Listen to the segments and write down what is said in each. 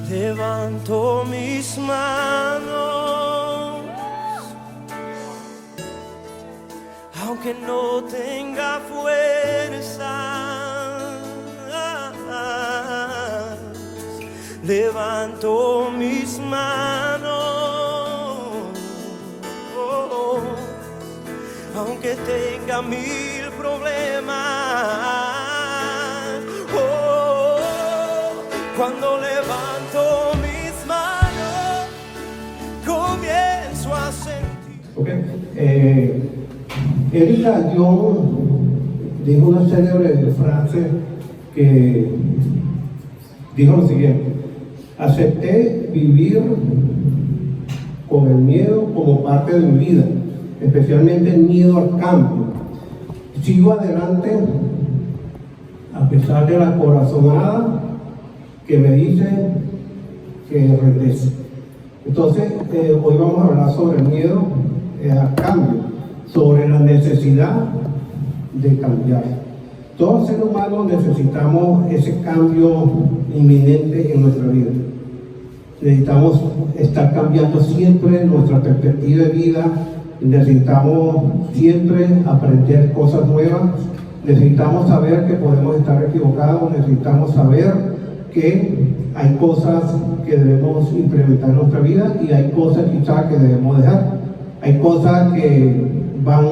Levanto mis manos, aunque no tenga fuerza. Levanto mis manos, aunque tenga mil problemas. Cuando levanto mis manos, comienzo a sentir. Erika Jong dijo una célebre frase que dijo lo siguiente: acepté vivir con el miedo como parte de mi vida, especialmente el miedo al cambio. Sigo adelante a pesar de la corazonada que me dice que regrese. Entonces, hoy vamos a hablar sobre el miedo al cambio, sobre la necesidad de cambiar. Todo ser humano necesitamos ese cambio inminente en nuestra vida. Necesitamos estar cambiando siempre nuestra perspectiva de vida, necesitamos siempre aprender cosas nuevas, necesitamos saber que podemos estar equivocados, necesitamos saber que hay cosas que debemos implementar en nuestra vida y hay cosas quizás que debemos dejar. Hay cosas que van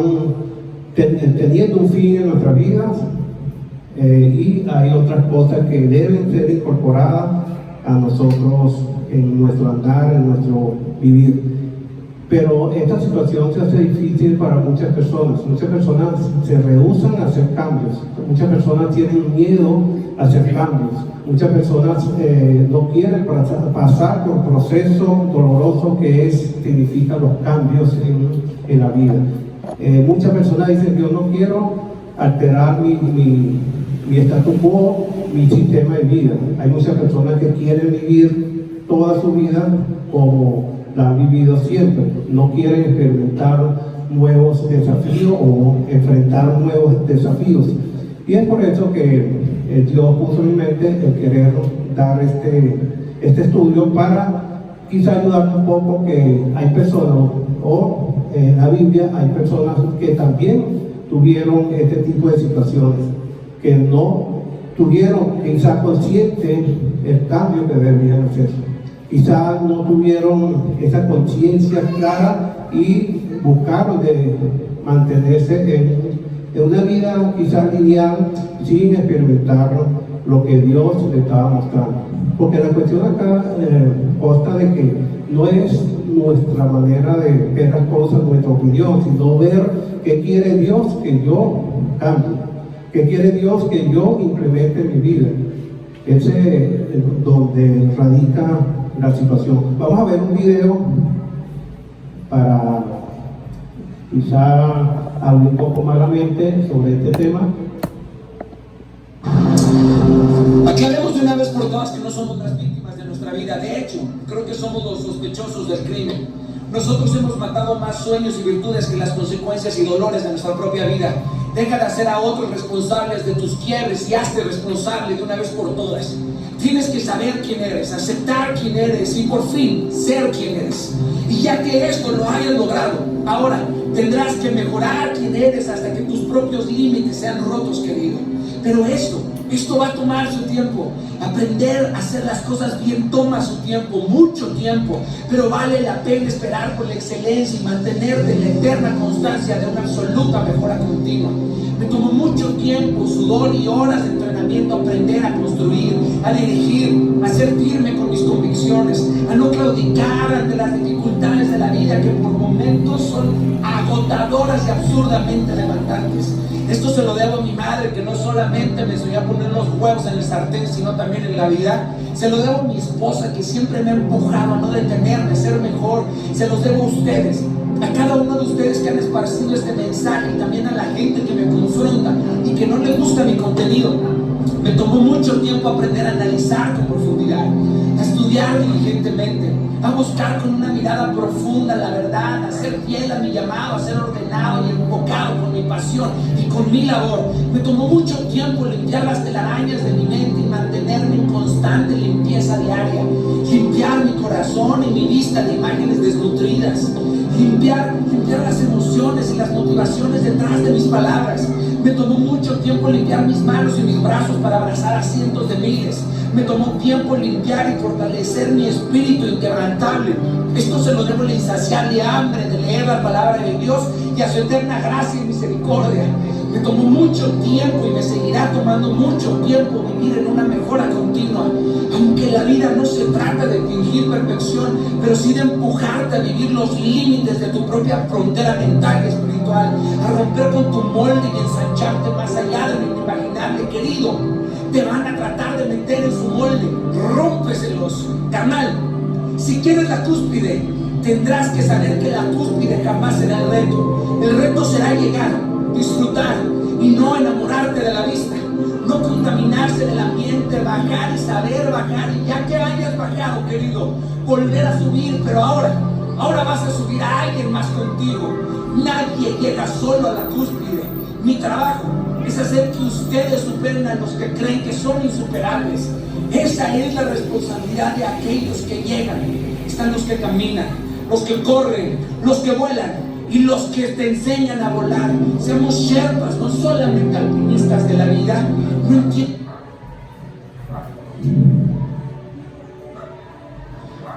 teniendo un fin en nuestras vidas y hay otras cosas que deben ser incorporadas a nosotros en nuestro andar, en nuestro vivir. Pero esta situación se hace difícil para muchas personas. Muchas personas se rehúsan a hacer cambios. Muchas personas tienen miedo a hacer cambios. Muchas personas no quieren pasar por el proceso doloroso que significan los cambios en la vida. Muchas personas dicen: yo no quiero alterar mi status quo, mi sistema de vida. Hay muchas personas que quieren vivir toda su vida como la han vivido siempre. No quieren experimentar nuevos desafíos o enfrentar nuevos desafíos. Y es por eso que Dios puso en mi mente el querer dar este estudio para quizá ayudar un poco, que hay personas, o en la Biblia hay personas que también tuvieron este tipo de situaciones, que no tuvieron quizá consciente el cambio que debían hacer. Quizás no tuvieron esa conciencia clara y buscaron de mantenerse en una vida quizás lineal sin experimentar lo que Dios le estaba mostrando. Porque la cuestión acá consta de que no es nuestra manera de ver las cosas, nuestra opinión, sino ver qué quiere Dios que yo cambie, qué quiere Dios que yo implemente en mi vida. Ese es donde radica la situación. Vamos a ver un video para quizá hablar un poco más la mente sobre este tema. Aclaremos de una vez por todas que no somos las víctimas de nuestra vida. De hecho, creo que somos los sospechosos del crimen. Nosotros hemos matado más sueños y virtudes que las consecuencias y dolores de nuestra propia vida. Deja de hacer a otros responsables de tus quiebres y hazte responsable de una vez por todas. Tienes que saber quién eres, aceptar quién eres y por fin ser quien eres. Y ya que esto lo hayas logrado, ahora tendrás que mejorar quién eres hasta que tus propios límites sean rotos, querido. Pero esto va a tomar su tiempo. Aprender a hacer las cosas bien toma su tiempo, mucho tiempo, pero vale la pena esperar por la excelencia y mantenerte en la eterna constancia de una absoluta mejora continua. Me tomó mucho tiempo, sudor y horas de entrenamiento aprender a construir, a dirigir, a ser firme con mis convicciones, a no claudicar ante las dificultades de la vida que por momentos son agotadoras y absurdamente levantantes. Esto se lo debo a mi madre, que no solamente me enseñó a poner los huevos en el sartén, sino también en la vida. Se lo debo a mi esposa, que siempre me ha empujado a no detenerme, a ser mejor. Se los debo a ustedes, a cada uno de ustedes que han esparcido este mensaje, y también a la gente que me confronta y que no le gusta mi contenido. Me tomó mucho tiempo aprender a analizar con profundidad, a estudiar diligentemente, a buscar con una mirada profunda la verdad, a ser fiel a mi llamado, a ser ordenado y enfocado con mi pasión y con mi labor. Me tomó mucho tiempo limpiar las telarañas de mi mente y mantenerme en constante limpieza diaria. corazón y mi vista de imágenes desnutridas. Limpiar las emociones y las motivaciones detrás de mis palabras. Me tomó mucho tiempo limpiar mis manos y mis brazos para abrazar a cientos de miles. Me tomó tiempo limpiar y fortalecer mi espíritu inquebrantable. Esto se lo debo a la insaciable hambre de leer la palabra de Dios y a su eterna gracia y misericordia. Me tomó mucho tiempo y me seguirá tomando mucho tiempo vivir en una mejora continua. Aunque la vida no se trata de fingir perfección, pero sí de empujarte a vivir los límites de tu propia frontera mental y espiritual, a romper con tu molde y ensancharte más allá de lo inimaginable, querido. Te van a tratar de meter en su molde, rómpeselos, carnal. Si quieres la cúspide, tendrás que saber que la cúspide jamás será el reto. El reto será llegar, disfrutar y no enamorarte de la vista, no contaminarse del ambiente, bajar y saber bajar, y ya que hayas bajado, querido, volver a subir, pero ahora vas a subir a alguien más contigo. Nadie llega solo a la cúspide. Mi trabajo es hacer que ustedes superen a los que creen que son insuperables. Esa es la responsabilidad de aquellos que llegan. Están los que caminan, los que corren, los que vuelan y los que te enseñan a volar. Seamos sherpas, no solamente alpinistas de la vida. No entiendo.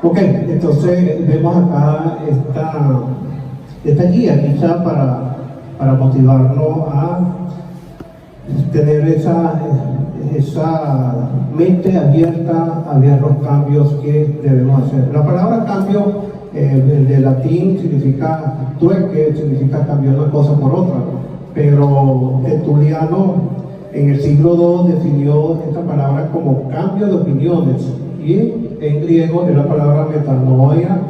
Ok, entonces vemos acá esta guía quizá para motivarnos a tener esa mente abierta a ver los cambios que debemos hacer. La palabra cambio de latín significa trueque, significa cambiar una cosa por otra, pero Tertuliano en el siglo II definió esta palabra como cambio de opiniones, y en griego es la palabra metanoia,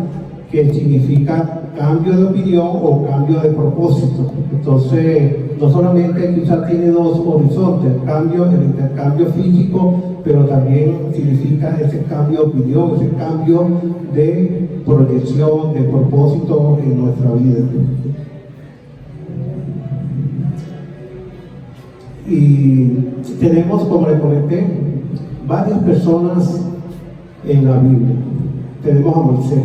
que significa cambio de opinión o cambio de propósito. Entonces, no solamente quizás tiene dos horizontes, el intercambio físico, pero también significa ese cambio de opinión, ese cambio de proyección, de propósito en nuestra vida. Y tenemos, como les comenté, varias personas en la Biblia. Tenemos a Moisés.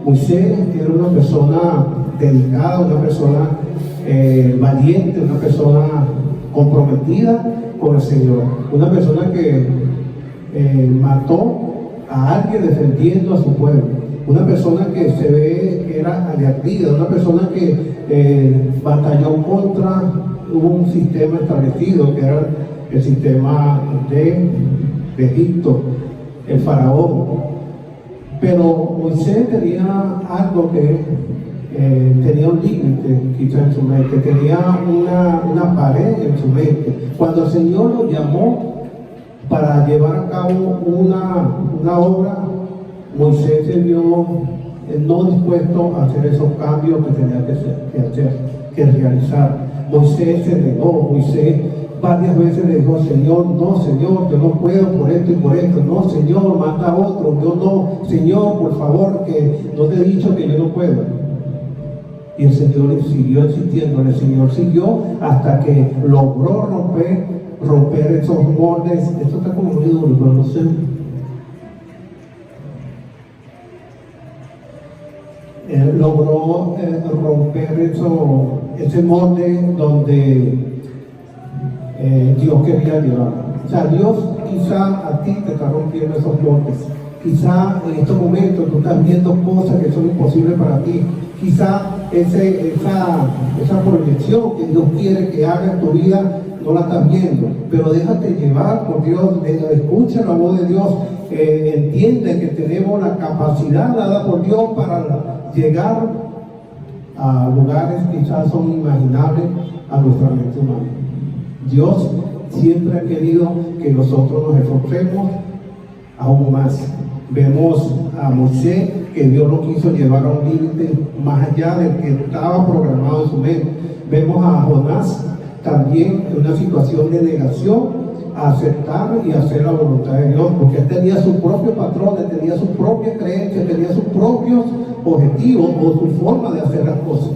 Moisés era una persona dedicada, una persona valiente, una persona comprometida con el Señor, una persona que mató a alguien defendiendo a su pueblo, una persona que se ve que era aguerrida, una persona que batalló contra un sistema establecido, que era el sistema de Egipto, el faraón. Pero Moisés tenía algo que tenía un límite quizá en su mente, tenía una pared en su mente. Cuando el Señor lo llamó para llevar a cabo una obra, Moisés se vio no dispuesto a hacer esos cambios que tenía que realizar. Moisés se negó. Moisés varias veces le dijo: Señor, no, Señor, yo no puedo por esto y por esto. No, Señor, manda a otro. Yo no, Señor, por favor, que no te he dicho que yo no puedo. Y el Señor siguió insistiendo. El Señor siguió hasta que logró romper esos moldes. Esto está como muy duro, pero no sé. Logró romper ese molde donde Dios quería llevar. O sea, Dios quizá a ti te está rompiendo esos moldes. Quizá en estos momentos tú estás viendo cosas que son imposibles para ti. Quizá esa proyección que Dios quiere que haga en tu vida no la estás viendo, pero déjate llevar por Dios, escucha la voz de Dios, entiende que tenemos la capacidad dada por Dios para llegar a lugares quizás son inimaginables a nuestra mente humana. Dios siempre ha querido que nosotros nos esforcemos aún más. Vemos a Moisés, que Dios lo quiso llevar a un límite más allá del que estaba programado en su mente. Vemos a Jonás también en una situación de negación, a aceptar y hacer la voluntad de Dios, porque él tenía su propio patrón, él tenía su propia creencia, tenía sus propios objetivos o su forma de hacer las cosas.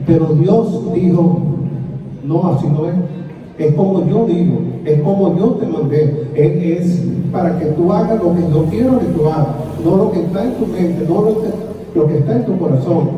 Pero Dios dijo: no, así no es. es como yo digo, es como yo te mandé, es para que tú hagas lo que yo quiero que tú hagas, no lo que está en tu mente, no lo que está en tu corazón.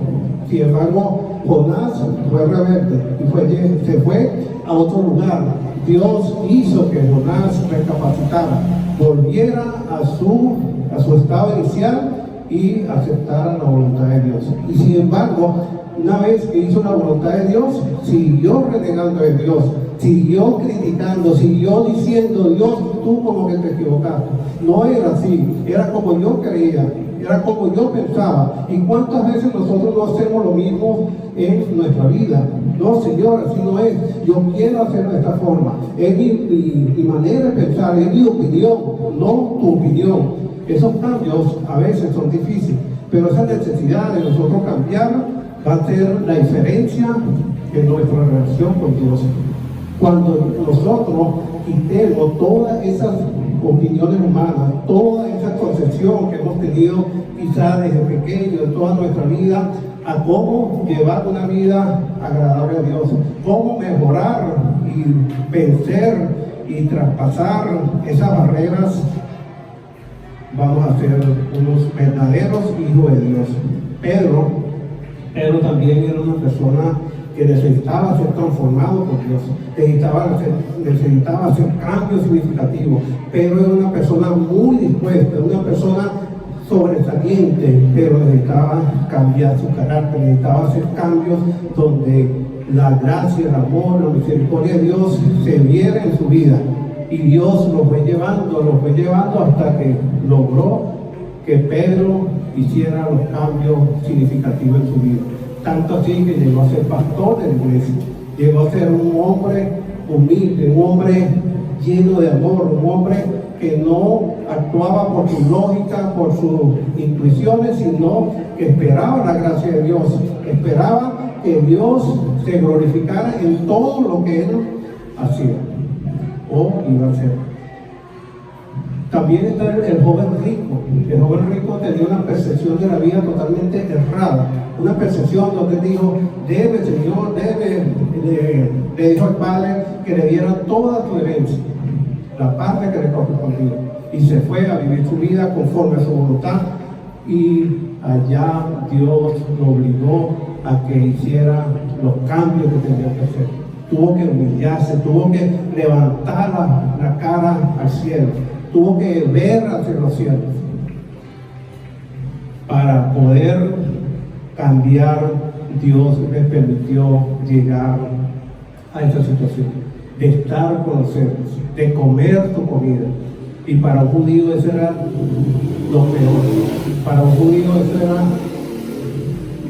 Sin embargo, Jonás fue rebelde y se fue a otro lugar. Dios hizo que Jonás recapacitara, volviera a su estado inicial y aceptara la voluntad de Dios. Y sin embargo, una vez que hizo la voluntad de Dios, siguió renegando de Dios, siguió criticando, siguió diciendo: Dios, tú como que te equivocaste. No era así, era como yo creía, era como yo pensaba. ¿Y cuántas veces nosotros no hacemos lo mismo en nuestra vida? No, Señor, así no es. Yo quiero hacerlo de esta forma. Es mi manera de pensar, es mi opinión, no tu opinión. Esos cambios a veces son difíciles, pero esa necesidad de nosotros cambiar va a ser la diferencia en nuestra relación con Dios. Cuando nosotros quitemos todas esas opiniones humanas, toda esa concepción que hemos tenido quizás desde pequeño, de toda nuestra vida, a cómo llevar una vida agradable a Dios, cómo mejorar y vencer y traspasar esas barreras, vamos a ser unos verdaderos hijos de Dios. Pedro también era una persona que necesitaba ser transformado por Dios, necesitaba hacer cambios significativos. Pedro era una persona muy dispuesta, una persona sobresaliente, pero necesitaba cambiar su carácter, necesitaba hacer cambios donde la gracia, el amor, la misericordia de Dios se viera en su vida. Y Dios lo fue llevando hasta que logró que Pedro hiciera los cambios significativos en su vida. Tanto así que llegó a ser pastor de la iglesia, llegó a ser un hombre humilde, un hombre lleno de amor, un hombre que no actuaba por su lógica, por sus intuiciones, sino que esperaba la gracia de Dios, esperaba que Dios se glorificara en todo lo que él hacía o iba a hacer. También está el joven rico. El joven rico tenía una percepción de la vida totalmente errada, una percepción donde dijo: debe, Señor, le dijo al padre que le diera toda tu herencia, la parte que le correspondía, y se fue a vivir su vida conforme a su voluntad, y allá Dios lo obligó a que hiciera los cambios que tenía que hacer. Tuvo que humillarse, tuvo que levantar la cara al cielo, tuvo que ver hacia los cielos para poder cambiar. Dios le permitió llegar a esta situación de estar con los cerdos, de comer su comida. Y para un judío eso era lo peor. Para un judío eso era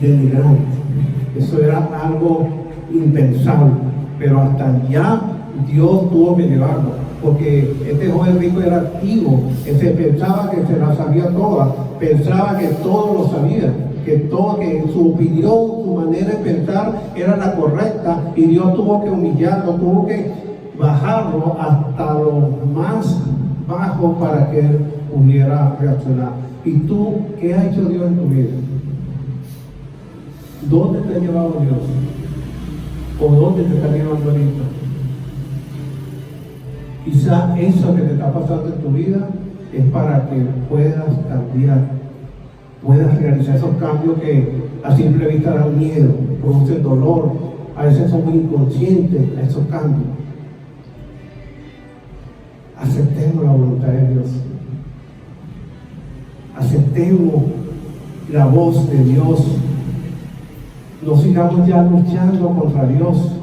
denigrante, eso era algo impensable. Pero hasta allá Dios tuvo que llevarlo, porque este joven rico era activo, se pensaba que se la sabía toda, pensaba que todo lo sabía, que su opinión, su manera de pensar era la correcta, y Dios tuvo que humillarlo, tuvo que bajarlo hasta lo más bajo para que él pudiera reaccionar. ¿Y tú qué ha hecho Dios en tu vida? ¿Dónde te ha llevado Dios? ¿O dónde te está llevando ahorita? Quizá eso que te está pasando en tu vida es para que puedas cambiar, puedas realizar esos cambios que a simple vista dan miedo, producen dolor, a veces somos inconscientes a esos cambios. Aceptemos la voluntad de Dios, aceptemos la voz de Dios. No sigamos ya luchando contra Dios,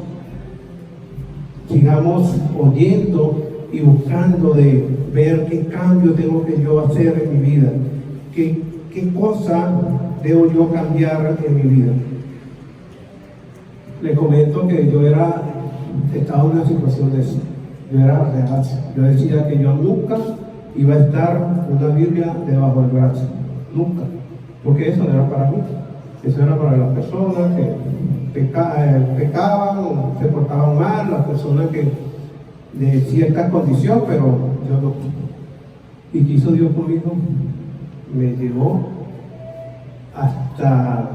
sigamos oyendo y buscando de ver qué cambio tengo que yo hacer en mi vida, qué cosa debo yo cambiar en mi vida. Le comento que yo estaba en una situación de eso. Yo era reacio. Yo decía que yo nunca iba a estar una Biblia debajo del brazo, nunca, porque eso no era para mí. Eso era para las personas que pecaban o se portaban mal, las personas que de cierta condición, pero yo no. ¿Y qué hizo Dios conmigo? Me llevó hasta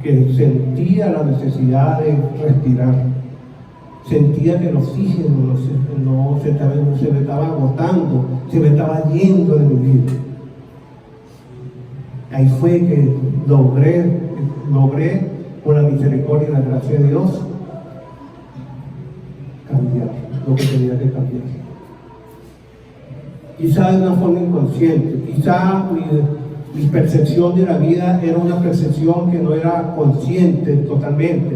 que sentía la necesidad de respirar. Sentía que el oxígeno se me estaba agotando, se me estaba yendo de mi vida. Ahí fue que logré por la misericordia y la gracia de Dios cambiar lo que tenía que cambiar. Quizá de una forma inconsciente, quizá mi percepción de la vida era una percepción que no era consciente totalmente.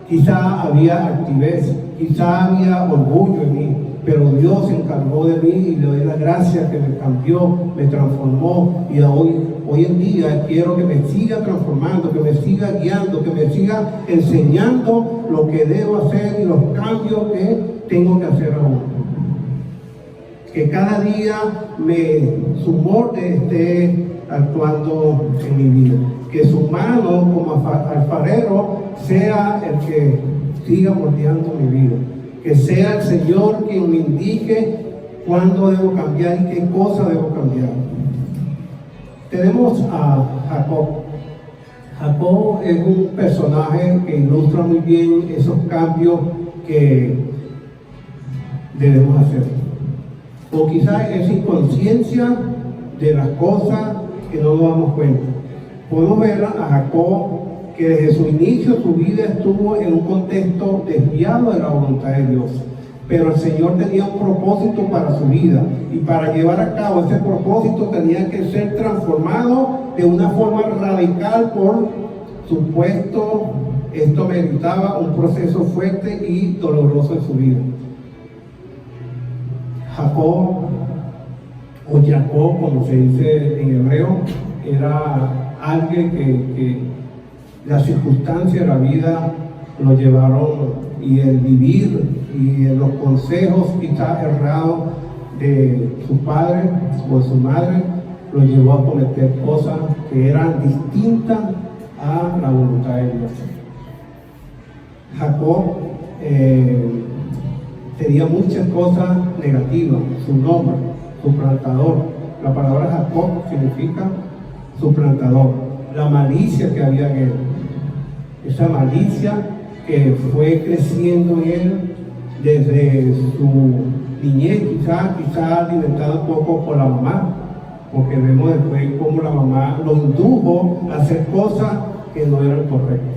Quizá había altivez, quizá había orgullo en mí, pero Dios se encargó de mí y le doy la gracia que me cambió, me transformó, y hoy en día quiero que me siga transformando, que me siga guiando, que me siga enseñando lo que debo hacer y los cambios que tengo que hacer aún. Que cada día su molde esté actuando en mi vida. Que su mano como alfarero sea el que siga moldeando mi vida. Que sea el Señor quien me indique cuándo debo cambiar y qué cosa debo cambiar. Tenemos a Jacob. Jacob es un personaje que ilustra muy bien esos cambios que debemos hacer. O quizás es inconsciencia de las cosas que no nos damos cuenta. Podemos ver a Jacob que desde su inicio su vida estuvo en un contexto desviado de la voluntad de Dios. Pero el Señor tenía un propósito para su vida, y para llevar a cabo ese propósito tenía que ser transformado de una forma radical. Por supuesto, esto meritaba un proceso fuerte y doloroso en su vida. Jacob, o Jacob como se dice en hebreo, era alguien que las circunstancias de la vida lo llevaron, y el vivir y los consejos quizás errados de su padre o de su madre lo llevó a cometer cosas que eran distintas a la voluntad de Dios. Jacob tenía muchas cosas negativas. Su nombre, suplantador. La palabra Jacob significa suplantador. La malicia que había en él, esa malicia que fue creciendo en él desde su niñez, quizá alimentada un poco por la mamá, porque vemos después cómo la mamá lo indujo a hacer cosas que no eran correctas.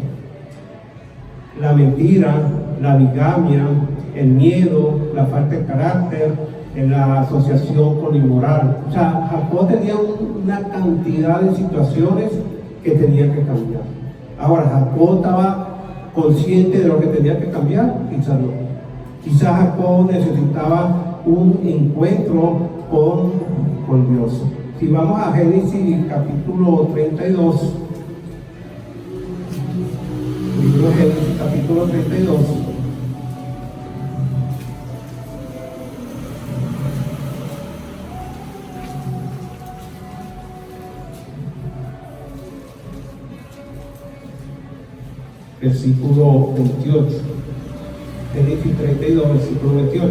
La mentira, la bigamia, el miedo, la falta de carácter, la asociación con lo inmoral. O sea, Jacob tenía una cantidad de situaciones que tenía que cambiar. Ahora, Jacob estaba consciente de lo que tenía que cambiar, quizás no. Quizás Jacob necesitaba un encuentro con Dios. Si vamos a Génesis capítulo 32, libro de Génesis capítulo 32, versículo 28. Génesis 32, versículo 28.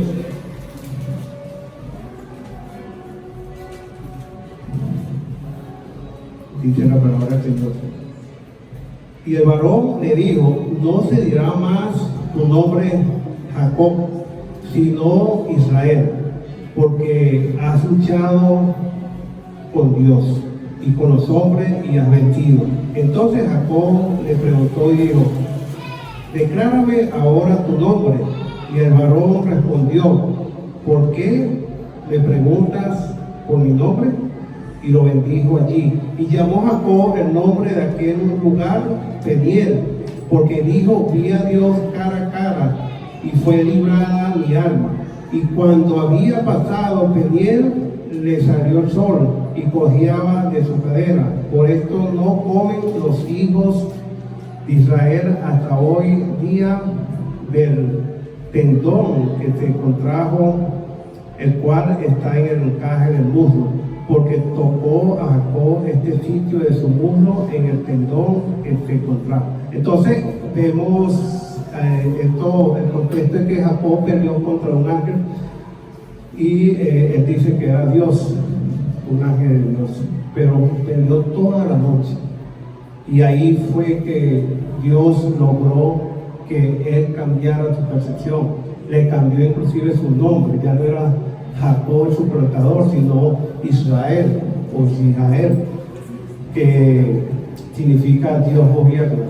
Dice la palabra del Señor. Y el varón le dijo: no se dirá más tu nombre Jacob, sino Israel, porque has luchado con Dios y con los hombres y has vencido. Entonces Jacob le preguntó y dijo: declárame ahora tu nombre. Y el varón respondió: ¿por qué me preguntas por mi nombre? Y lo bendijo allí. Y llamó Jacob el nombre de aquel lugar Peniel, porque dijo: vi a Dios cara a cara, y fue librada mi alma. Y cuando había pasado Peniel, le salió el sol y cojeaba de su cadera. Por esto no comen los hijos de Israel hasta hoy día del tendón que se contrajo, el cual está en el encaje del muslo, porque tocó a Jacob este sitio de su muslo en el tendón que se contrajo. Entonces vemos el contexto es que Jacob peleó contra un ángel, y él dice que era Dios, un ángel de Dios, pero peleó toda la noche. Y ahí fue que Dios logró que él cambiara su percepción. Le cambió inclusive su nombre, ya no era Jacob el suplantador, sino Israel o Israel, que significa Dios gobierno,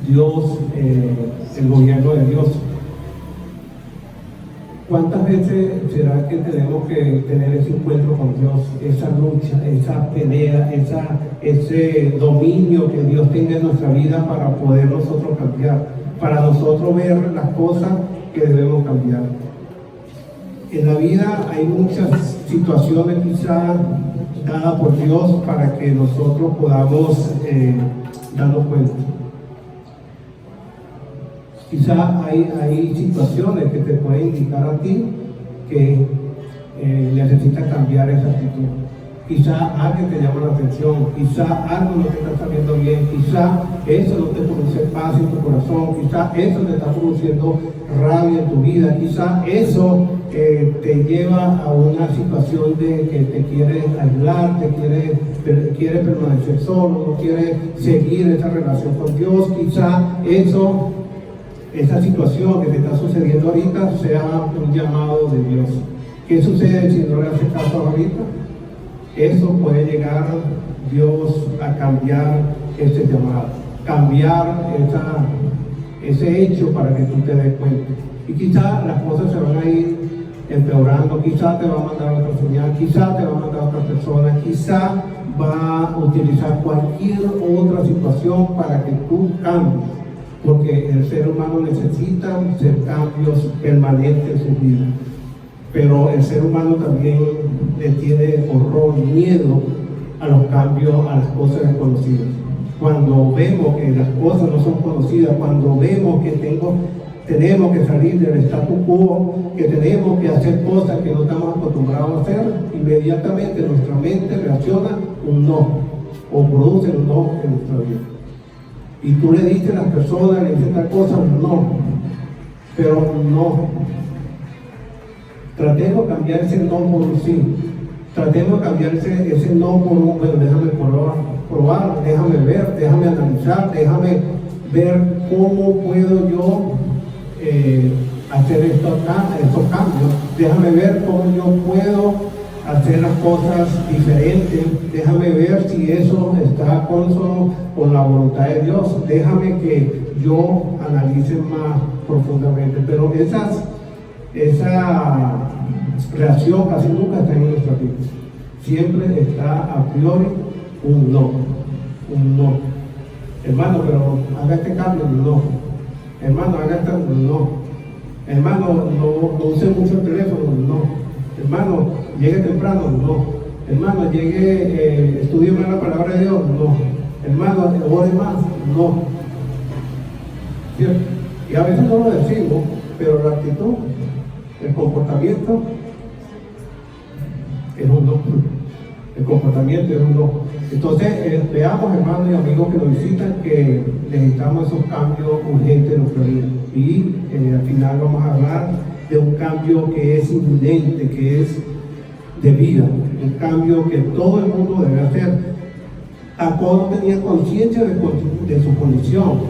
Dios, el gobierno de Dios. ¿Cuántas veces será que tenemos que tener ese encuentro con Dios, esa lucha, esa pelea, ese dominio que Dios tenga en nuestra vida para poder nosotros cambiar, para nosotros ver las cosas que debemos cambiar? En la vida hay muchas situaciones quizás dadas por Dios para que nosotros podamos darnos cuenta. Quizá hay situaciones que te pueden indicar a ti que necesitas cambiar esa actitud. Quizá alguien te llama la atención, quizá algo no te está saliendo bien, quizá eso no te produce paz en tu corazón, quizá eso te está produciendo rabia en tu vida, quizá eso te lleva a una situación de que te quieres aislar, te quiere permanecer solo, no quiere seguir esa relación con Dios. Quizá esa situación que te está sucediendo ahorita sea un llamado de Dios. ¿Qué sucede si no le haces caso ahorita? Eso puede llegar Dios a cambiar ese llamado, cambiar ese hecho para que tú te des cuenta. Y quizá las cosas se van a ir empeorando, quizá te va a mandar otra señal, quizá te va a mandar otra persona, quizá va a utilizar cualquier otra situación para que tú cambies, porque el ser humano necesita hacer cambios permanentes en su vida. Pero el ser humano también le tiene horror, miedo a los cambios, a las cosas desconocidas. Cuando vemos que las cosas no son conocidas, cuando vemos que tenemos que salir del status quo, que tenemos que hacer cosas que no estamos acostumbrados a hacer, inmediatamente nuestra mente reacciona un no, o produce un no en nuestra vida. Y tú le dices a las personas, le dices tal cosa, no, pero no. Tratemos de cambiar ese no por un sí. Tratemos de cambiar ese no por un, bueno, déjame probar, déjame ver, déjame analizar, déjame ver cómo puedo yo hacer estos cambios, déjame ver cómo yo puedo hacer las cosas diferentes, déjame ver si eso está consono con la voluntad de Dios, déjame que yo analice más profundamente. Pero esa reacción casi nunca está en nuestra vida. Siempre está a priori un no. Hermano, pero haga este cambio, no. Hermano, haga esto, no. Hermano, no use mucho el teléfono, no. Hermano, llegue temprano, no. Hermano, estudie más la palabra de Dios, no. Hermano, ore más, no. ¿Cierto? Y a veces no lo decimos, pero la actitud, el comportamiento es un no. El comportamiento es un no. Entonces, veamos, hermanos y amigos que nos visitan, que necesitamos esos cambios urgentes en nuestra vida. Y al final vamos a hablar de un cambio que es inminente, que es de vida, un cambio que todo el mundo debe hacer. Jacob no tenía conciencia de su condición,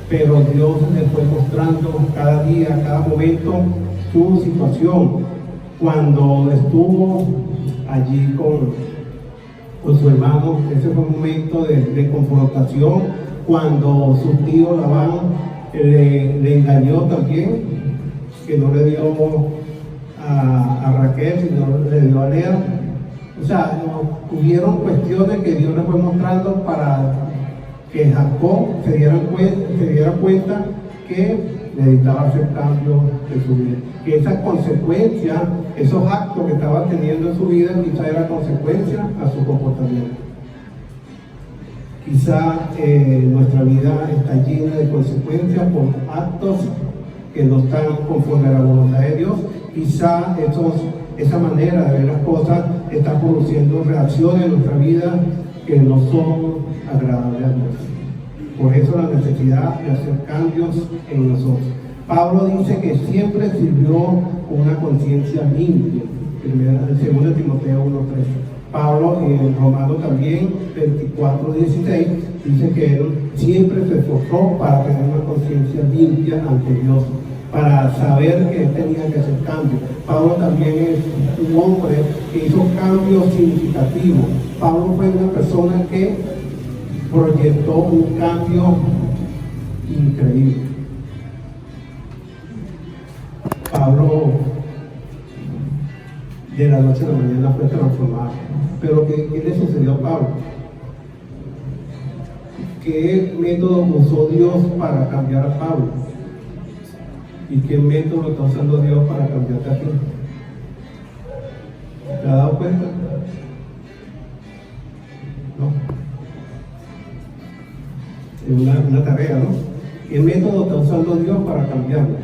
pero Dios le fue mostrando cada día, cada momento, su situación. Cuando estuvo allí con su hermano, ese fue un momento de confrontación. Cuando su tío Labán le engañó también, que no le dio a Raquel, sino le dio a Lea. O sea, hubieron cuestiones que Dios le fue mostrando para que Jacob se diera cuenta que necesitaba hacer cambios en su vida. Que esas consecuencias, esos actos que estaba teniendo en su vida, quizá era consecuencia a su comportamiento. Quizá nuestra vida está llena de consecuencias por actos que no están conforme a la voluntad de Dios. Quizá esa manera de ver las cosas está produciendo reacciones en nuestra vida que no son agradables a Dios. Por eso la necesidad de hacer cambios en nosotros. Pablo dice que siempre sirvió con una conciencia limpia. 2 Timoteo 1:13. Pablo en Romanos también 24:16 dice que él siempre se esforzó para tener una conciencia limpia ante Dios, para saber que él tenía que hacer cambios. Pablo también es un hombre que hizo cambios significativos. Pablo fue una persona que proyectó un cambio increíble. Pablo de la noche a la mañana fue transformado. Pero ¿qué le sucedió a Pablo? ¿Qué método usó Dios para cambiar a Pablo? ¿Y qué método está usando Dios para cambiarte a ti? ¿Te has dado cuenta? No. Es una tarea, ¿no? ¿Qué método está usando Dios para cambiarme?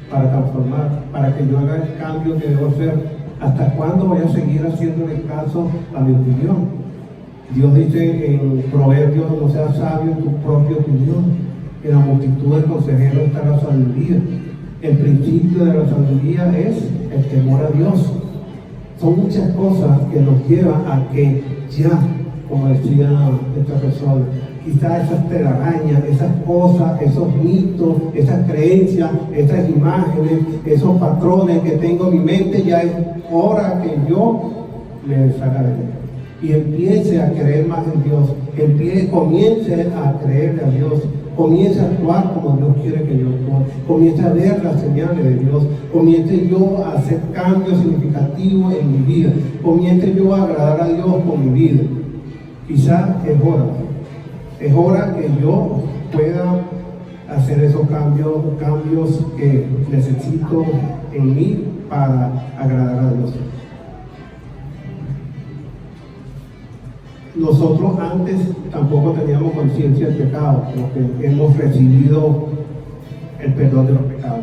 Para transformar, para que yo haga el cambio que debo hacer. ¿Hasta cuándo voy a seguir haciéndole caso a mi opinión? Dios dice en Proverbios: no seas sabio en tu propia opinión, en la multitud de consejeros está la sabiduría. El principio de la sabiduría es el temor a Dios. Son muchas cosas que nos llevan a que ya, como decía esta persona, quizás esas telarañas, esas cosas, esos mitos, esas creencias, esas imágenes, esos patrones que tengo en mi mente, ya es hora que yo me deshaga de él y empiece a creer más en Dios, comience a creerle a Dios, comience a actuar como Dios quiere que yo actúe, comience a ver las señales de Dios, comience yo a hacer cambios significativos en mi vida, comience yo a agradar a Dios con mi vida. Quizás es hora que yo pueda hacer esos cambios que necesito en mí para agradar a Dios. Nosotros antes tampoco teníamos conciencia del pecado, porque hemos recibido el perdón de los pecados.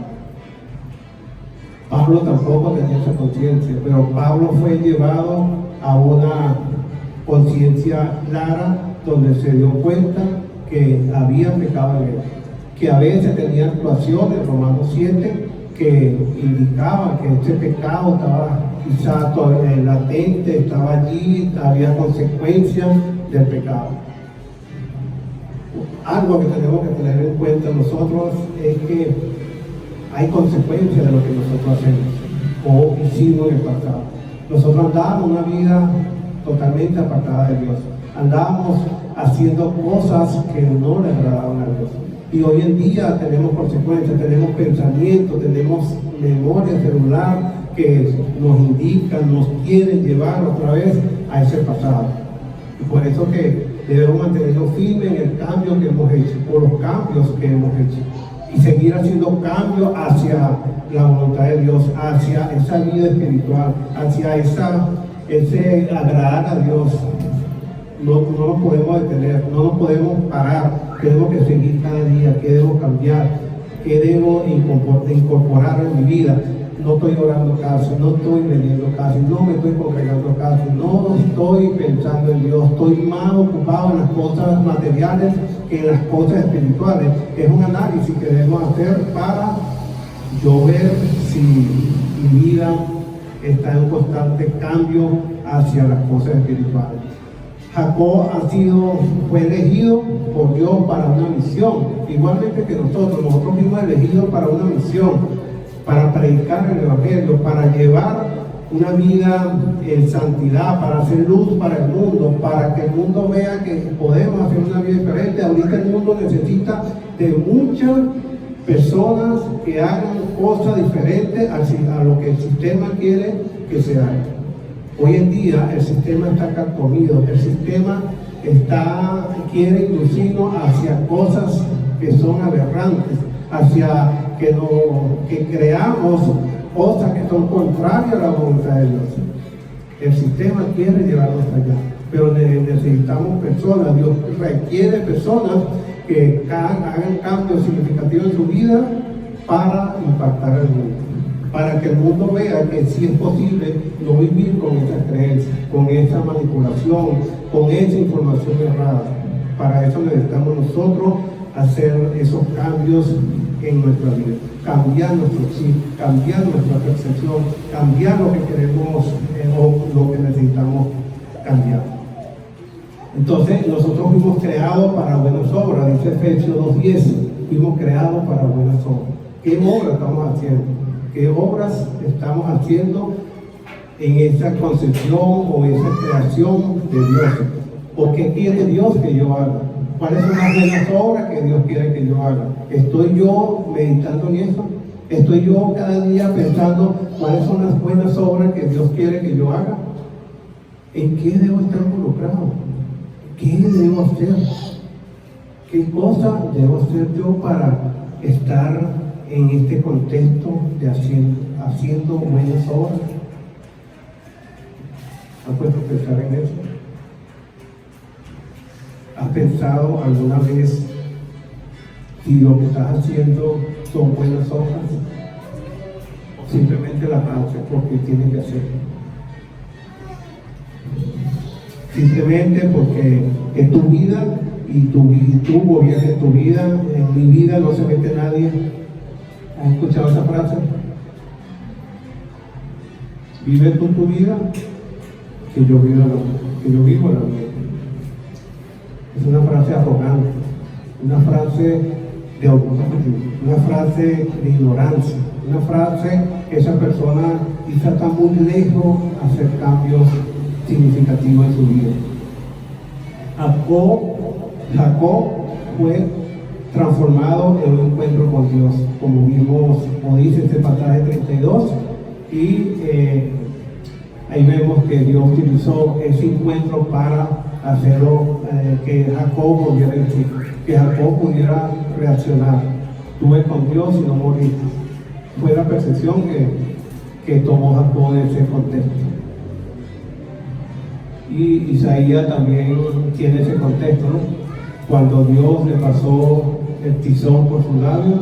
Pablo tampoco tenía esa conciencia, pero Pablo fue llevado a una conciencia clara, donde se dio cuenta que había pecado en él, que a veces tenía actuaciones, Romanos 7, que indicaban que este pecado estaba quizás todavía latente, estaba allí, había consecuencias del pecado. Algo que tenemos que tener en cuenta nosotros es que hay consecuencias de lo que nosotros hacemos o hicimos en el pasado. Nosotros andábamos una vida totalmente apartada de Dios. Andábamos haciendo cosas que no le agradaban a Dios. Y hoy en día tenemos consecuencias, tenemos pensamientos, tenemos memoria celular que nos indican, nos quieren llevar otra vez a ese pasado. Y por eso que debemos mantenernos firmes en el cambio que hemos hecho, o los cambios que hemos hecho. Y seguir haciendo cambios hacia la voluntad de Dios, hacia esa vida espiritual, hacia ese agradar a Dios. No nos podemos detener, no nos podemos parar. Tenemos que seguir cada día. ¿Qué debo cambiar? ¿Qué debo incorporar en mi vida? No estoy orando casi, no estoy leyendo casi, no me estoy congregando casi, no estoy pensando en Dios, estoy más ocupado en las cosas materiales que en las cosas espirituales. Es un análisis que debemos hacer para yo ver si mi vida está en un constante cambio hacia las cosas espirituales. Jacob fue elegido por Dios para una misión, igualmente que nosotros fuimos elegidos para una misión, para predicar el Evangelio, para llevar una vida en santidad, para hacer luz para el mundo, para que el mundo vea que podemos hacer una vida diferente. Ahorita el mundo necesita de muchas personas que hagan cosas diferentes a lo que el sistema quiere que se haga. Hoy en día el sistema está carcomido, el sistema quiere inducirnos hacia cosas que son aberrantes, hacia que creamos cosas que son contrarias a la voluntad de Dios. El sistema quiere llevarnos allá, pero necesitamos personas. Dios requiere personas que hagan cambios significativos en su vida para impactar al mundo, para que el mundo vea que sí es posible no vivir con esas creencias, con esa manipulación, con esa información errada. Para eso necesitamos nosotros hacer esos cambios en nuestra vida, cambiar nuestro chip, cambiar nuestra percepción, cambiar lo que queremos o lo que necesitamos cambiar. Entonces, nosotros fuimos creados para buenas obras, dice Efesios 2:10, fuimos creados para buenas obras. ¿Qué obras estamos haciendo? ¿Qué obras estamos haciendo en esa concepción o esa creación de Dios? ¿O qué quiere Dios que yo haga? ¿Cuáles son las buenas obras que Dios quiere que yo haga? ¿Estoy yo meditando en eso? ¿Estoy yo cada día pensando cuáles son las buenas obras que Dios quiere que yo haga? ¿En qué debo estar involucrado? ¿Qué debo hacer? ¿Qué cosa debo hacer yo para estar en este contexto de haciendo buenas obras? ¿Has puesto a pensar en eso? ¿Has pensado alguna vez si lo que estás haciendo son buenas obras? ¿O simplemente las haces porque tienes que hacerlo? Simplemente porque es tu vida y tú gobiernas tu vida. En mi vida no se mete nadie. ¿Has escuchado esa frase? Vive tú tu vida, que yo vivo la mía. Es una frase arrogante, una frase de orgullo, una frase de ignorancia, una frase que esa persona quizá está muy lejos de hacer cambios significativos en su vida. Jacob fue transformado en un encuentro con Dios, como vimos, como dice este pasaje 32, y ahí vemos que Dios utilizó ese encuentro para hacerlo, que Jacob volviera a decir, que Jacob pudiera reaccionar. Estuve con Dios y no morí. Fue la percepción que tomó Jacob de ese contexto. Y Isaías también tiene ese contexto, ¿no? Cuando Dios le pasó el tizón por su labio,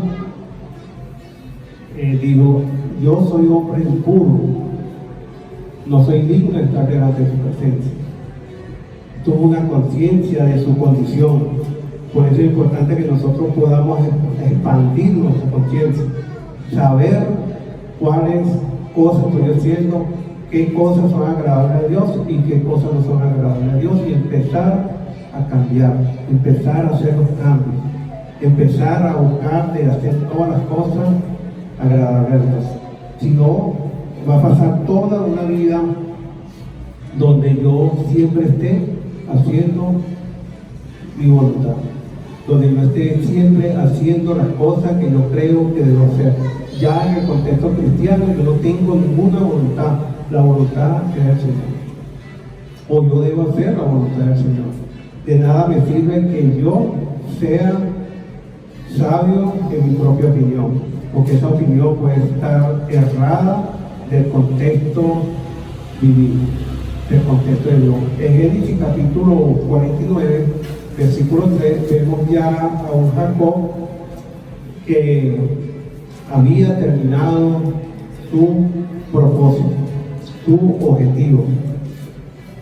digo, yo soy hombre impuro, no soy digno de estar delante de su presencia. Tuvo una conciencia de su condición. Por eso es importante que nosotros podamos expandir nuestra conciencia, saber cuáles cosas estoy haciendo, qué cosas son agradables a Dios y qué cosas no son agradables a Dios, y empezar a cambiar, empezar a hacer los cambios, empezar a buscar de hacer todas las cosas agradables a Dios. Si no, va a pasar toda una vida donde yo siempre esté haciendo mi voluntad, donde yo esté siempre haciendo las cosas que yo creo que debo hacer. Ya en el contexto cristiano yo no tengo ninguna voluntad, la voluntad es del Señor, o yo debo hacer la voluntad del Señor. De nada me sirve que yo sea sabio en mi propia opinión, porque esa opinión puede estar errada del contexto vivido, del contexto de Dios. En Génesis capítulo 49, versículo 3, vemos ya a un Jacob que había terminado su propósito, su objetivo.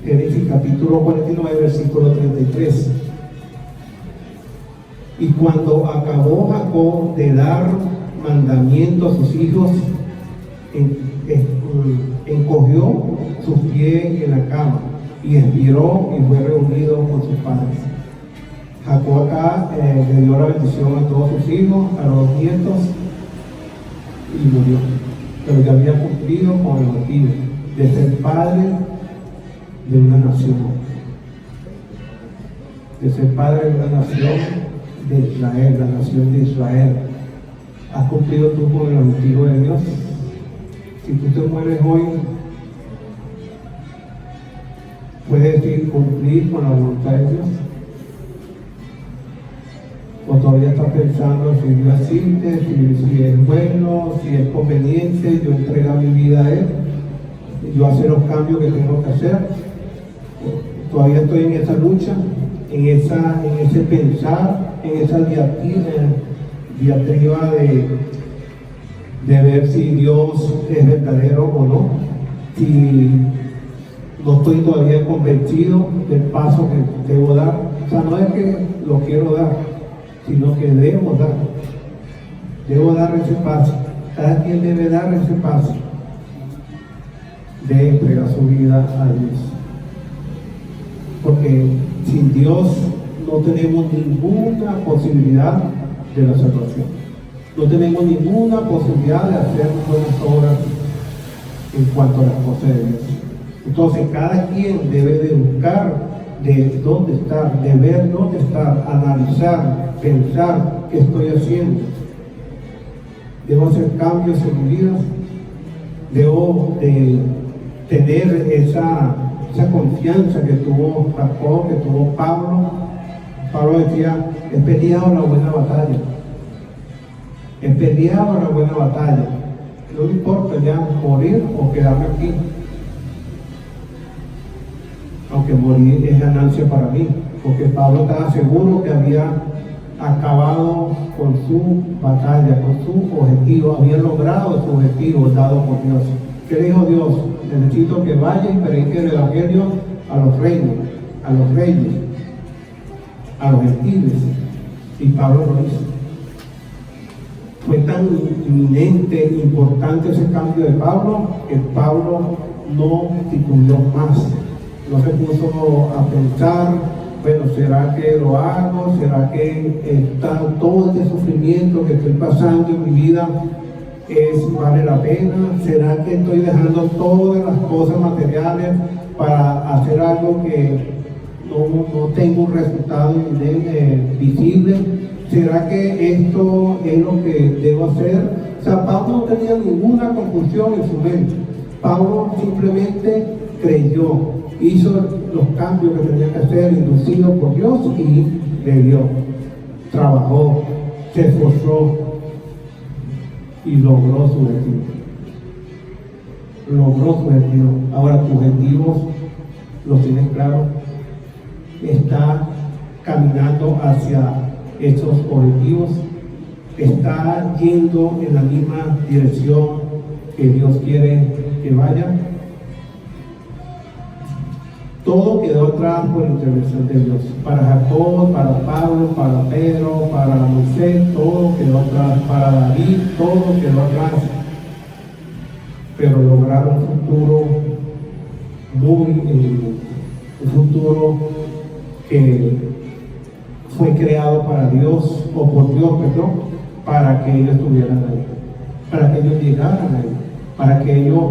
Génesis capítulo 49, versículo 33. Y cuando acabó Jacob de dar mandamiento a sus hijos, encogió sus pies en la cama y expiró y fue reunido con sus padres. Jacob acá le dio la bendición a todos sus hijos, a los nietos, y murió. Pero ya había cumplido con el objetivo de ser padre de una nación, de ser padre de una nación de Israel, la nación de Israel. ¿Has cumplido tú con el objetivo de Dios? Si tú te mueres hoy, ¿puedes decir cumplir con la voluntad de Dios? ¿O todavía estás pensando si Dios existe, si es bueno, si es conveniente, yo entregar mi vida a Él, yo hacer los cambios que tengo que hacer? Todavía estoy en esa lucha, en ese pensar, en esa diatriba de ver si Dios es verdadero o no, si no estoy todavía convencido del paso que debo dar. O sea, no es que lo quiero dar, sino que debo dar ese paso. Cada quien debe dar ese paso de entregar su vida a Dios. porque sin Dios no tenemos ninguna posibilidad de la salvación. No tenemos ninguna posibilidad de hacer buenas obras en cuanto a las cosas de Dios. Entonces cada quien debe de buscar de dónde estar, de ver dónde estar, analizar, pensar qué estoy haciendo. Debo hacer cambios en mi vida, debo de tener esa confianza que tuvo Jacob, que tuvo Pablo. Pablo decía, he peleado la buena batalla, he peleado la buena batalla, no me importa ya morir o quedarme aquí, aunque morir es ganancia para mí, porque Pablo estaba seguro que había acabado con su batalla, con su objetivo, había logrado su objetivo dado por Dios. ¿Qué dijo Dios? Necesito que vaya y predique el evangelio a los reinos, a los reyes, a los gentiles, y Pablo lo hizo. Fue tan inminente, importante ese cambio de Pablo, que Pablo no titubeó más, no se puso a pensar, bueno, ¿será que lo hago? ¿Será que todo este sufrimiento que estoy pasando en mi vida vale la pena? ¿Será que estoy dejando todas las cosas materiales para hacer algo que no tengo un resultado visible? ¿Será que esto es lo que debo hacer? O sea, Pablo no tenía ninguna confusión en su mente. Pablo simplemente creyó, hizo los cambios que tenía que hacer, inducido por Dios, y le dio. Trabajó, se esforzó y logró su objetivo. Logró su objetivo. Ahora tus objetivos los tienes claros. Está caminando hacia esos objetivos, está yendo en la misma dirección que Dios quiere que vaya. Todo quedó atrás por intervención de Dios. Para Jacob, para Pablo, para Pedro, para Moisés, todo quedó atrás. Para David, todo quedó atrás. Pero lograron un futuro muy un futuro que fue creado para Dios, o por Dios, perdón, para que ellos estuvieran ahí, para que ellos llegaran ahí, para que ellos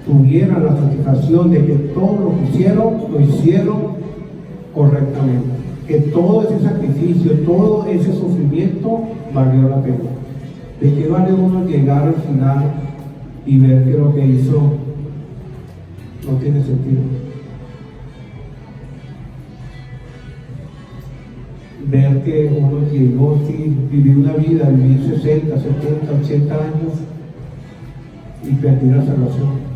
tuvieran la satisfacción de que todo lo que hicieron, lo hicieron correctamente, que todo ese sacrificio, todo ese sufrimiento valió la pena. ¿De qué vale uno llegar al final y ver que lo que hizo no tiene sentido? Ver que uno llegó, sí, vivió una vida, vivir 60, 70, 80 años y perdí la salvación.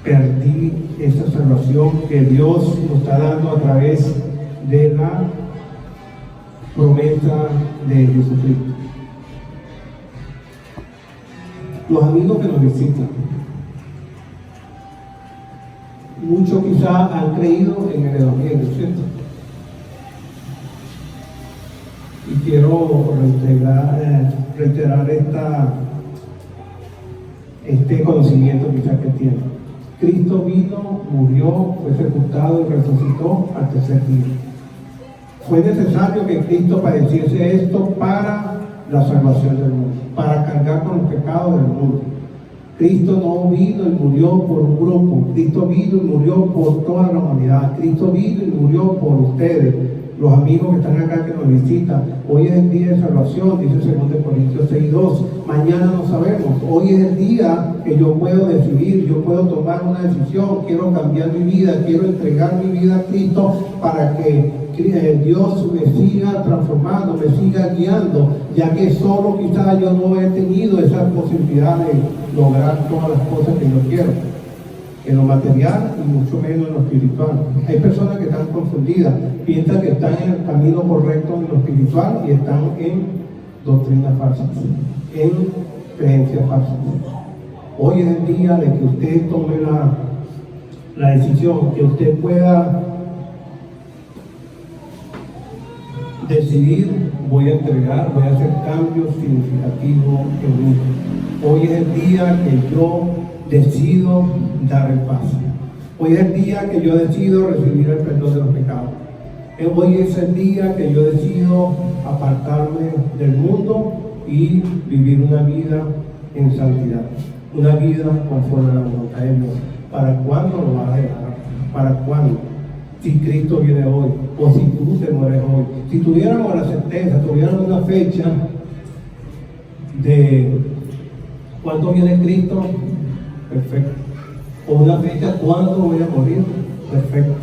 Perdí esa salvación que Dios nos está dando a través de la promesa de Jesucristo. Los amigos que nos visitan, muchos quizás han creído en el Evangelio, ¿cierto? Y quiero reiterar este conocimiento quizás que tienen. Cristo vino, murió, fue sepultado y resucitó al tercer día. Fue necesario que Cristo padeciese esto para la salvación del mundo, para cargar con los pecados del mundo. Cristo no vino y murió por un grupo, Cristo vino y murió por toda la humanidad, Cristo vino y murió por ustedes, los amigos que están acá que nos visitan. Hoy es el día de salvación, dice 2 Corintios 6:2. Mañana no sabemos. Hoy es el día que yo puedo decidir, yo puedo tomar una decisión. Quiero cambiar mi vida, quiero entregar mi vida a Cristo para que Dios me siga transformando, me siga guiando, ya que solo quizás yo no he tenido esa posibilidad de lograr todas las cosas que yo quiero, en lo material y mucho menos en lo espiritual. Hay personas que están confundidas, piensan que están en el camino correcto en lo espiritual y están en doctrinas falsas, en creencias falsas. Hoy es el día de que usted tome la decisión, que usted pueda decidir: voy a entregar, voy a hacer cambios significativos en mí. Hoy es el día que yo decido dar el paso. Hoy es el día que yo decido recibir el perdón de los pecados. Hoy es el día que yo decido apartarme del mundo y vivir una vida en santidad, una vida conforme a la voluntad de Dios. ¿Para cuándo lo vas a dejar? ¿Para cuándo? Si Cristo viene hoy, o si tú te mueres hoy. Si tuviéramos la certeza, tuviéramos una fecha de cuándo viene Cristo, perfecto. O una fecha cuándo voy a morir, perfecto.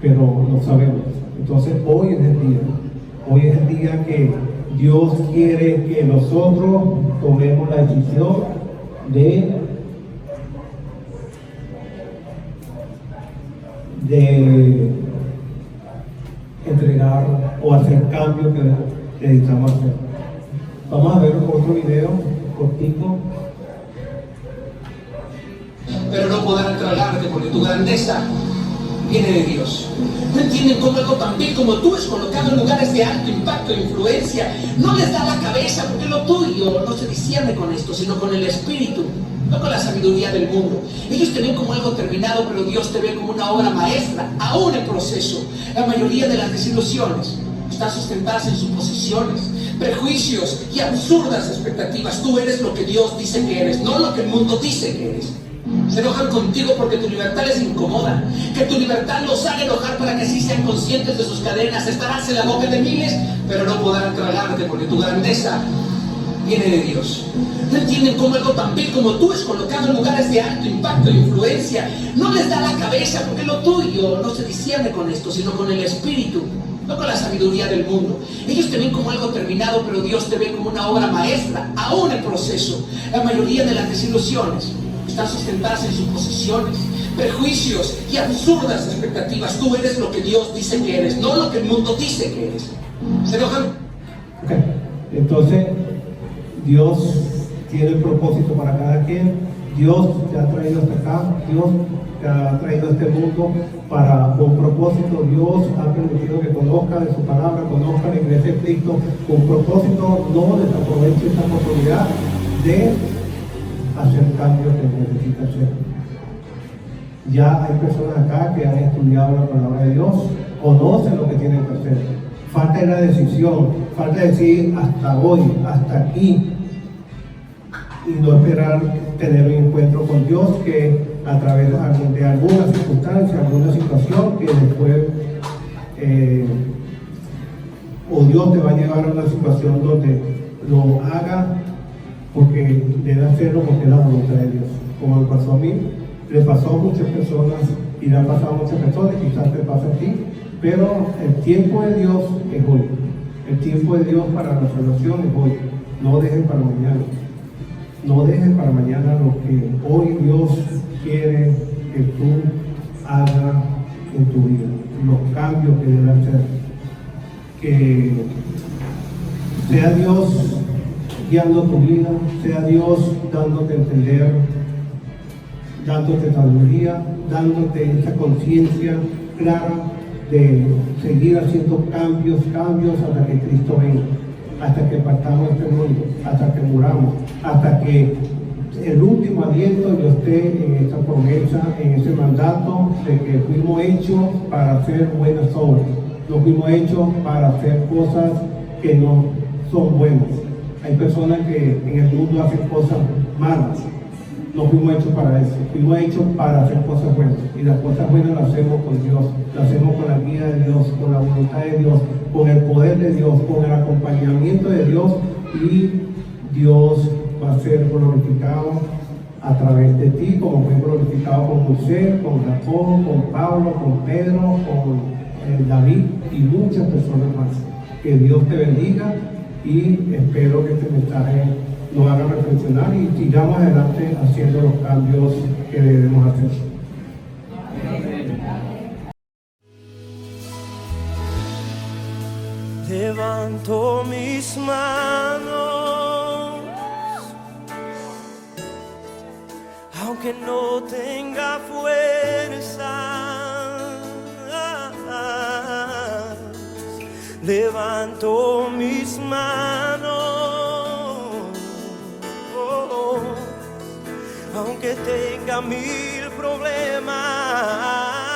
Pero no sabemos. Entonces hoy es el día. Hoy es el día que Dios quiere que nosotros tomemos la decisión de entregar o hacer cambios que necesitamos hacer. Vamos a ver otro video cortito. Pero no podrán tragarte porque tu grandeza viene de Dios. No entienden cómo algo tan vil como tú es colocado en lugares de alto impacto e influencia. No les da la cabeza porque lo tuyo no se discierne con esto, sino con el Espíritu, no con la sabiduría del mundo. Ellos te ven como algo terminado, pero Dios te ve como una obra maestra, aún en proceso. La mayoría de las desilusiones están sustentadas en suposiciones, prejuicios y absurdas expectativas. Tú eres lo que Dios dice que eres, no lo que el mundo dice que eres. Se enojan contigo porque tu libertad les incomoda, que tu libertad los haga enojar para que así sean conscientes de sus cadenas. Estarás en la boca de miles, pero no podrán tragarte porque tu grandeza viene de Dios. No entienden cómo algo tan vil como tú es colocado en lugares de alto impacto e influencia. No les da la cabeza porque lo tuyo no se discierne con esto, sino con el Espíritu, no con la sabiduría del mundo. Ellos te ven como algo terminado, pero Dios te ve como una obra maestra, aún en proceso. La mayoría de las desilusiones están sustentadas en suposiciones, prejuicios y absurdas expectativas. Tú eres lo que Dios dice que eres, no lo que el mundo dice que eres. Se enojan. Okay. Entonces, Dios tiene el propósito para cada quien. Dios te ha traído hasta acá. Dios te ha traído a este mundo para un propósito. Dios ha permitido que conozcan de su palabra, conozcan la iglesia de Cristo con propósito. No desaproveche esta oportunidad de hacer cambios que necesita hacer. Ya hay personas acá que han estudiado la palabra de Dios, conocen lo que tienen que hacer. Falta la decisión, falta decir hasta hoy, hasta aquí, y no esperar tener un encuentro con Dios que a través de alguna circunstancia, alguna situación que después o Dios te va a llevar a una situación donde lo haga porque debe hacerlo porque es la voluntad de Dios. Como me pasó a mí, le pasó a muchas personas y le ha pasado a muchas personas, quizás te pasa a ti, pero el tiempo de Dios es hoy. El tiempo de Dios para la salvación es hoy. No dejes para mañana. No dejes para mañana lo que hoy Dios quiere que tú hagas en tu vida, los cambios que debes hacer. Que sea Dios guiando tu vida, sea Dios dándote a entender, dándote sabiduría, dándote esa conciencia clara de seguir haciendo cambios hasta que Cristo venga, hasta que partamos de este mundo, hasta que muramos, hasta que el último aliento yo esté en esa promesa, en ese mandato de que fuimos hechos para hacer buenas obras, no fuimos hechos para hacer cosas que no son buenas. Hay personas que en el mundo hacen cosas malas. No fuimos hechos para eso. Fuimos hechos para hacer cosas buenas. Y las cosas buenas las hacemos con Dios. Las hacemos con la guía de Dios, con la voluntad de Dios, con el poder de Dios, con el acompañamiento de Dios. Y Dios va a ser glorificado a través de ti, como fue glorificado con Moisés, con Jacob, con Pablo, con Pedro, con David y muchas personas más. Que Dios te bendiga. Y espero que este mensaje nos haga reflexionar y sigamos adelante haciendo los cambios que debemos hacer. Levanto mis manos, aunque no tenga fuerza. Levanto mis manos, aunque tenga 1000 problema.